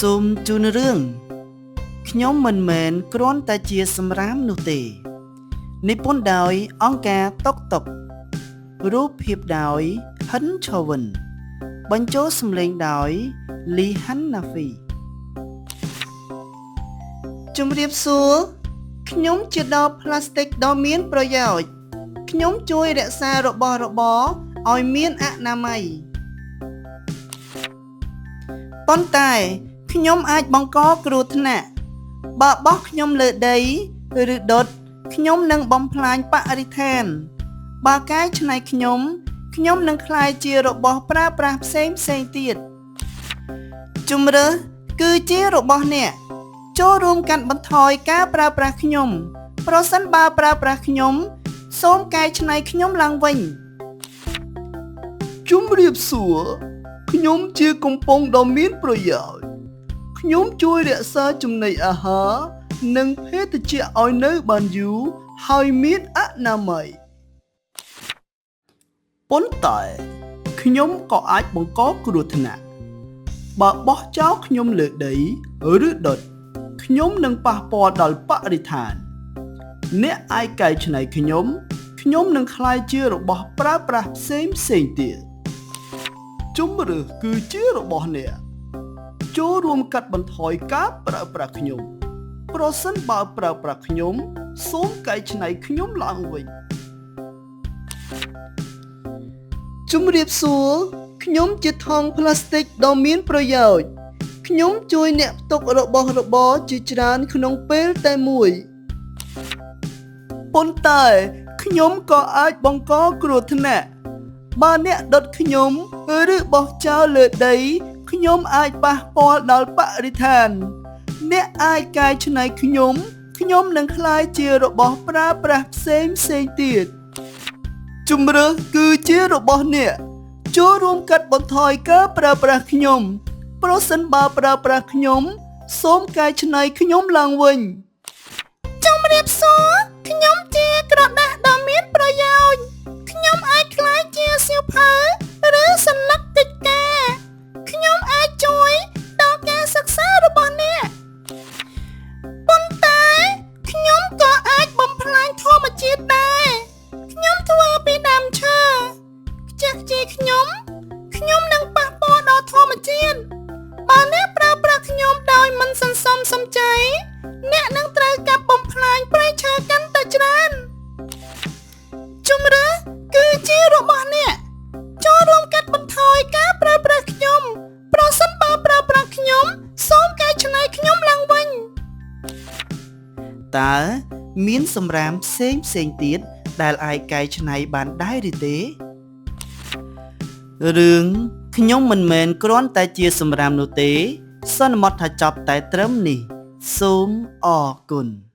សូមជូនរឿងខ្ញុំមិនមែនគ្រាន់តែជាសម្រាមនោះទេនិពន្ធដោយអង្គការតុកតុករូបភាពដោយហិនឆវិនបញ្ចូលសំឡេងដោយលីហាន់ណាហ្វីជំរាបសួរខ្ញុំជាដបផ្លាស្ទិកដ៏មានប្រយោជន៍ខ្ញុំជួយរក្សារបស់របរឲ្យមានអនាម័យប៉ុន្តែខ្ញុំអាចបង្កគ្រោះថ្នាក់បើបោះខ្ញុំលើដីឬដុតខ្ញុំនឹងបំផ្លាញបរិស្ថានបើកែច្នៃខ្ញុំនឹងក្លាយជារបស់ប្រើប្រាស់ផ្សេងទៀតជម្រើសគឺជារបស់អ្នកចូលរួមកាត់បន្ថយការប្រើប្រាស់ខ្ញុំប្រសិនបើប្រើប្រាស់ខ្ញុំសូមកែច្នៃខ្ញុំឡើងវិញជម្រាបសួរខ្ញុំជាកំប៉ុងដ៏មានប្រយោជន៍ខ្ញុំជួយរក្សាចំណីអាហារនិងភេសជ្ជៈឲ្យនៅបានយូរហើយមានអនាម័យប៉ុន្តែខ្ញុំក៏អាចបង្កគ្រោះថ្នាក់បើបោះចោលខ្ញុំលើដីឬដុតខ្ញុំនឹងប៉ះពាល់ដល់បរិស្ថានអ្នកអាចកែច្នៃខ្ញុំនឹងក្លាយជារបស់ប្រើប្រាស់ផ្សេងទៀតជម្រើសគឺជារបស់អ្នកចូលរួមកាត់បន្ថយការប្រើប្រាស់ខ្ញុំប្រសិនបើប្រើប្រាស់ខ្ញុំសូមកែច្នៃខ្ញុំឡើងវិញជម្រាបសួរខ្ញុំជាថង់ផ្លាស្ទិកដ៏មានប្រយោជន៍ខ្ញុំជួយអ្នកផ្ទុករបស់របរជាច្រើនក្នុងពេលតែមួយប៉ុន្តែខ្ញុំក៏អាចបង្កគ្រោះថ្នាក់បើអ្នកដុតខ្ញុំឬបោះចោលលើដីខ្ញុំអាចប៉ះពាល់ដល់បរិស្ថានអ្នកអាចកែច្នៃខ្ញុំនឹងក្លាយជារបស់ប្រើប្រាស់ផ្សេងទៀតជម្រើសគឺជារបស់អ្នកចូលរួមកាត់បន្ថយការប្រើប្រាស់ខ្ញុំប្រសិនបើប្រើប្រាស់ខ្ញុំសូមកែច្នៃខ្ញុំឡើងវិញជម្រាបសួរខ្ញុំជាក្រដាសដ៏មានប្រយោជន៍ខ្ញុំអាចក្លាយជាសៀវភៅឬសន្លឹកកិច្ចការខ្ញុំអាចជួយដល់ការសិក្សារបស់អ្នកប៉ុន្តែខ្ញុំក៏អាចបំផ្លាញធម្មជាតិដែរខ្ញុំធ្វើពីដើមឈើខ្ជះខ្ជាយខ្ញុំនឹងប៉ះពាល់ដល់ធម្មជាតិបើអ្នកប្រើប្រាស់ខ្ញុំដោយមិនសន្សំសំចៃអ្នកនឹងត្រូវកាប់បំផ្លាញព្រៃឈើកាន់តែច្រើនជម្រើសគឺជារបស់អ្នកចូលរួមកាត់បន្ថយការប្រើប្រាស់ខ្ញុំប្រសិនបើប្រើប្រាស់ខ្ញុំសូមកែច្នៃខ្ញុំឡើងវិញតើមានសម្រាមផ្សេងទៀតដែលអាចកែច្នៃបានដែរឬទេរឿងខ្ញុំមិនមែនគ្រាន់តែជាសម្រាមនោះទេសន្មតថាចប់តែត្រឹមនេះសូមអរគុណ